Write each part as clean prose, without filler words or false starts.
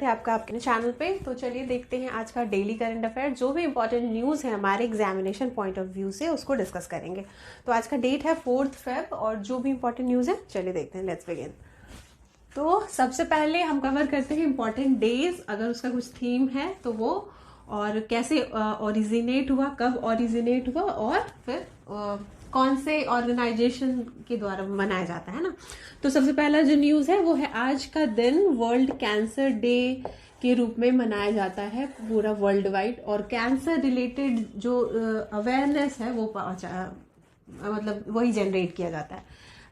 थे आपका आपके चैनल पे। तो चलिए देखते हैं आज का डेली करंट अफेयर, जो भी इंपॉर्टेंट न्यूज़ है हमारे एग्जामिनेशन पॉइंट ऑफ व्यू से उसको डिस्कस करेंगे। तो आज का डेट है 4 फेब और जो भी इंपॉर्टेंट न्यूज़ है चलिए देखते हैं। Let's begin. तो सबसे पहले हम कवर करते हैं इंपॉर्टेंट डेज, अगर उसका कुछ थीम है तो वो, और कैसे ओरिजिनेट हुआ, कब ओरिजिनेट हुआ, और फिर कौन से ऑर्गेनाइजेशन के द्वारा मनाया जाता है ना। तो सबसे पहला जो न्यूज़ है वो है आज का दिन वर्ल्ड कैंसर डे के रूप में मनाया जाता है पूरा वर्ल्ड वाइड। और कैंसर रिलेटेड जो अवेयरनेस है वो मतलब वही जनरेट किया जाता है।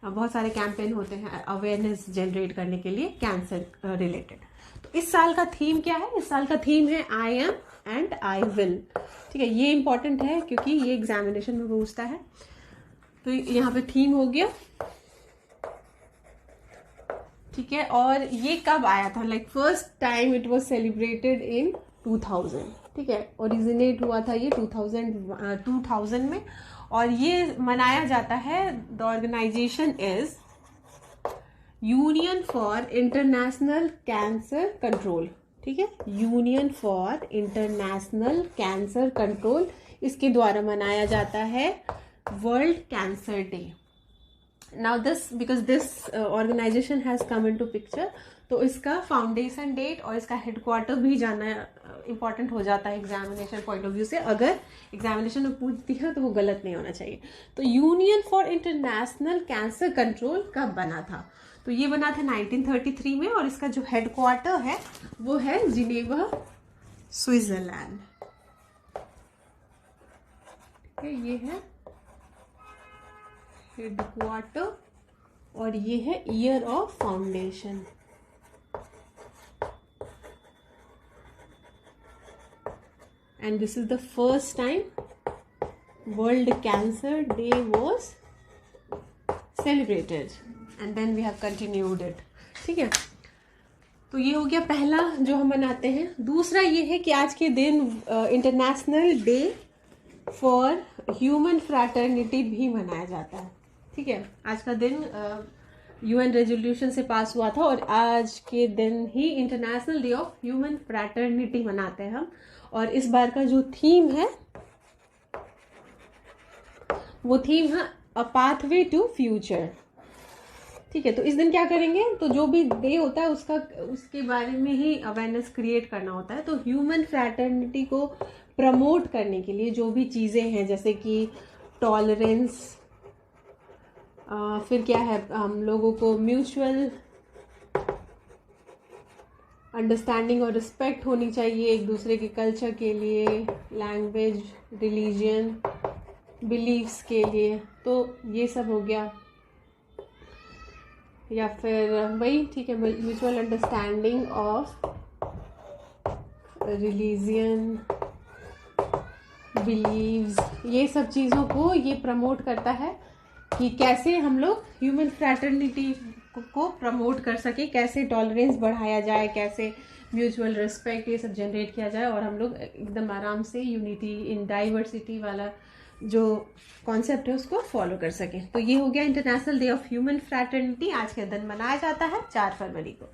बहुत सारे कैंपेन होते हैं अवेयरनेस जनरेट करने के लिए कैंसर रिलेटेड। तो इस साल का थीम क्या है? इस साल का थीम है I am and I will. ठीक है, ये इंपॉर्टेंट है क्योंकि ये एग्जामिनेशन में पूछता है। तो यहाँ पे थीम हो गया, ठीक है। और ये कब आया था? Like first time it was celebrated in 2000। ठीक है, ओरिजिनेट हुआ था ये 2000 में। और ये मनाया जाता है, the organisation is Union for International Cancer Control. ठीक है, Union for International Cancer Control, इसके द्वारा मनाया जाता है World Cancer Day. Now this because this organisation has come into picture, तो इसका फाउंडेशन डेट और इसका हेडक्वार्टर भी जानना इंपॉर्टेंट हो जाता है एग्जामिनेशन पॉइंट ऑफ व्यू से। अगर एग्जामिनेशन में पूछती है तो वो गलत नहीं होना चाहिए। तो union for International Cancer control कब बना था? तो ये बना था 1933 में, और इसका जो हेडक्वार्टर है वो है जिनेवा, स्विट्जरलैंड। ठीक है, ये है हेडक्वार्टर और ये है year of foundation. And this is the first time World Cancer Day was celebrated and then we have continued it. ठीक है, तो ये हो गया पहला जो हम मनाते हैं। दूसरा ये है कि आज के दिन international day for human fraternity भी मनाया जाता है। ठीक है, आज का दिन UN रेजोल्यूशन से पास हुआ था और आज के दिन ही international day of human fraternity मनाते हैं हम। और इस बार का जो थीम है वो थीम है अ पाथवे टू फ्यूचर। ठीक है, तो इस दिन क्या करेंगे? तो जो भी डे होता है उसके बारे में ही अवेयरनेस क्रिएट करना होता है। तो ह्यूमन फ्रैटर्निटी को प्रमोट करने के लिए जो भी चीज़ें हैं, जैसे कि टॉलरेंस, फिर क्या है, हम लोगों को म्यूचुअल अंडरस्टैंडिंग और रिस्पेक्ट होनी चाहिए एक दूसरे के कल्चर के लिए, लैंग्वेज, रिलीजन, बिलीव्स के लिए। तो ये सब हो गया। या फिर वही, ठीक है, mutual understanding of religion, beliefs, ये सब चीज़ों को ये प्रमोट करता है कि कैसे हम लोग ह्यूमन फ्रैटर्निटी को प्रमोट कर सके, कैसे टॉलरेंस बढ़ाया जाए, कैसे म्यूचुअल रिस्पेक्ट ये सब जनरेट किया जाए, और हम लोग एकदम आराम से यूनिटी इन डाइवर्सिटी वाला जो कॉन्सेप्ट है उसको फॉलो कर सके। तो ये हो गया international day of human fraternity. आज के दिन मनाया जाता है 4 फरवरी को।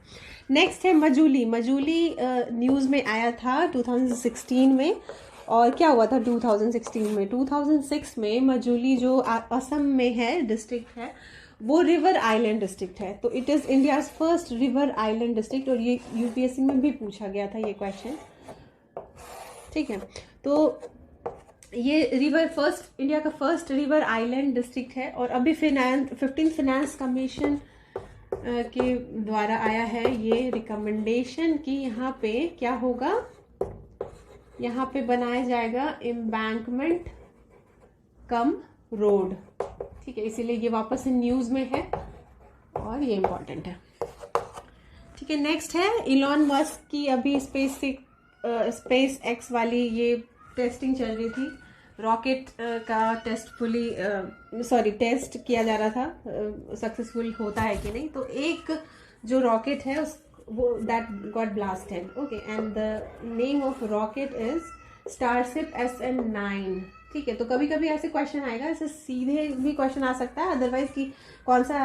नेक्स्ट है मजूली। मजूली न्यूज़ में आया था 2016 में। और क्या हुआ था 2016 में? 2006 में मजूली जो असम में है, डिस्ट्रिक्ट है, वो रिवर आइलैंड डिस्ट्रिक्ट है। तो it is India's first river island district, और ये यूपीएससी में भी पूछा गया था ये क्वेश्चन। ठीक है, तो ये इंडिया का फर्स्ट रिवर आइलैंड डिस्ट्रिक्ट है। और अभी 15th फाइनेंस कमीशन के द्वारा आया है ये रिकमेंडेशन कि यहाँ पे क्या होगा, यहाँ पे बनाया जाएगा एम्बैंकमेंट कम रोड। ठीक है, इसीलिए ये वापस से न्यूज़ में है और ये इम्पॉर्टेंट है। ठीक है, नेक्स्ट है इलॉन मस्क की अभी स्पेस एक्स वाली ये टेस्टिंग चल रही थी। रॉकेट का टेस्ट किया जा रहा था, सक्सेसफुल होता है कि नहीं। तो एक जो रॉकेट है वो that got blasted. Okay, and the name of rocket is starship SN9। ठीक है, तो कभी कभी ऐसे क्वेश्चन आएगा, ऐसे सीधे भी क्वेश्चन आ सकता है अदरवाइज कि कौन सा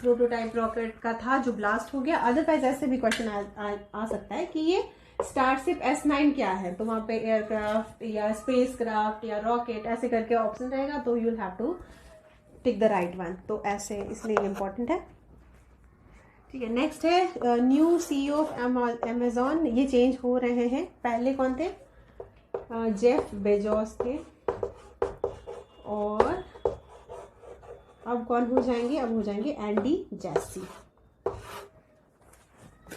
प्रोटोटाइप रॉकेट का था जो ब्लास्ट हो गया, अदरवाइज ऐसे भी क्वेश्चन आ सकता है कि ये स्टारशिप S9 क्या है, तो वहाँ पे एयरक्राफ्ट या स्पेस क्राफ्ट या रॉकेट ऐसे करके ऑप्शन रहेगा, तो you will have to tick the right one, तो ऐसे इसलिए इम्पोर्टेंट है। ठीक है, नेक्स्ट है न्यू CEO ऑफ अमेजॉन, ये चेंज हो रहे हैं। पहले कौन थे? जेफ बेजोस थे, और अब कौन हो जाएंगे? अब हो जाएंगे एंडी जैसी।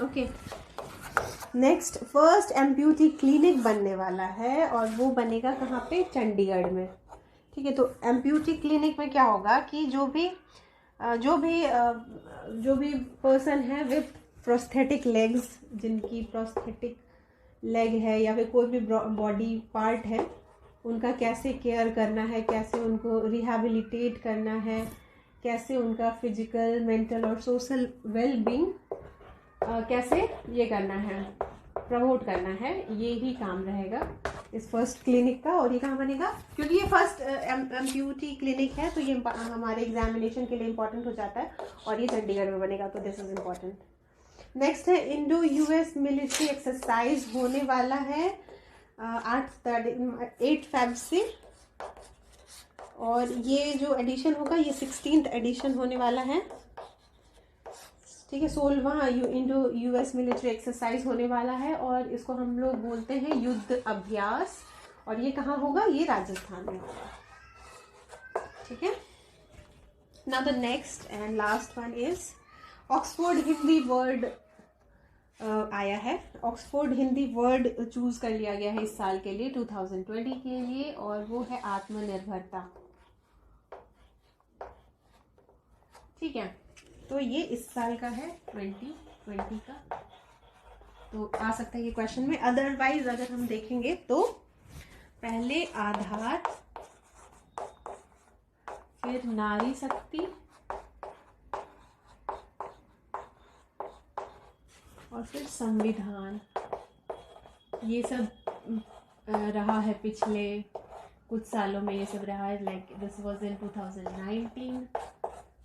Okay, next first amputee clinic बनने वाला है, और वो बनेगा कहाँ पे? चंडीगढ़ में। ठीक है, तो एम्प्यूटी क्लिनिक में क्या होगा कि जो भी पर्सन है विथ प्रोस्थेटिक लेग्स, जिनकी प्रोस्थेटिक लेग है या फिर कोई भी बॉडी पार्ट है, उनका कैसे केयर करना है, कैसे उनको रिहैबिलिटेट करना है, कैसे उनका फिजिकल, मेंटल और सोशल वेलबींग कैसे ये करना है, प्रमोट करना है, ये ही काम रहेगा इस फर्स्ट क्लिनिक का। और ये कहाँ बनेगा? क्योंकि ये फर्स्ट एम्प्यूटी क्लिनिक है, तो ये हमारे एग्जामिनेशन के लिए इम्पोर्टेंट हो जाता है, और ये चंडीगढ़ में बनेगा, तो दिस इज इम्पोर्टेंट। नेक्स्ट है इंडो US मिलिट्री एक्सरसाइज होने वाला है 8 Feb से, और ये जो एडिशन होगा ये 16th एडिशन होने वाला है। ठीक है, 16वां इंडो US मिलिट्री एक्सरसाइज होने वाला है, और इसको हम लोग बोलते हैं युद्ध अभ्यास, और ये कहाँ होगा? ये राजस्थान में होगा। ठीक है, now the next and last one is Oxford Hindi word आया है। ऑक्सफोर्ड हिंदी वर्ड चूज कर लिया गया है इस साल के लिए, 2020 के लिए, और वो है आत्मनिर्भरता। ठीक है, तो ये इस साल का है 2020 का, तो आ सकता है ये क्वेश्चन में। अदरवाइज अगर हम देखेंगे तो पहले आधार, फिर नारी शक्ति, और फिर संविधान, ये सब रहा है पिछले कुछ सालों में, ये सब रहा है। Like this was in 2019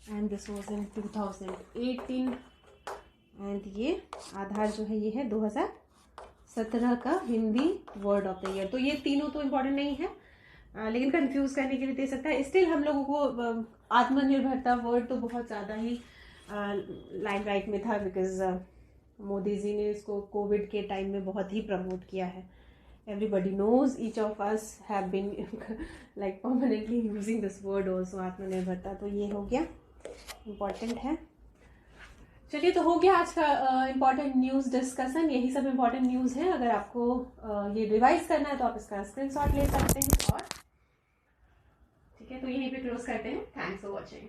and this was in 2018, and ये आधार जो है ये है 2017 का Hindi word of the year. तो ये तीनों तो इम्पोर्टेंट नहीं है, लेकिन कंफ्यूज करने के लिए दे सकता है। स्टिल हम लोगों को आत्मनिर्भरता वर्ड तो बहुत ज़्यादा ही लाइमलाइट में था, बिकॉज मोदी जी ने इसको कोविड के टाइम में बहुत ही प्रमोट किया है। Everybody knows, each of us have been like permanently using this word also, आत्मनिर्भरता। तो ये हो गया, इम्पॉर्टेंट है। चलिए, तो हो गया आज का इम्पॉर्टेंट न्यूज़ डिस्कशन। यही सब इम्पॉर्टेंट न्यूज़ है। अगर आपको ये रिवाइज करना है तो आप इसका स्क्रीनशॉट ले सकते हैं। और ठीक है, तो यहीं पे क्लोज करते हैं। Thanks for watching.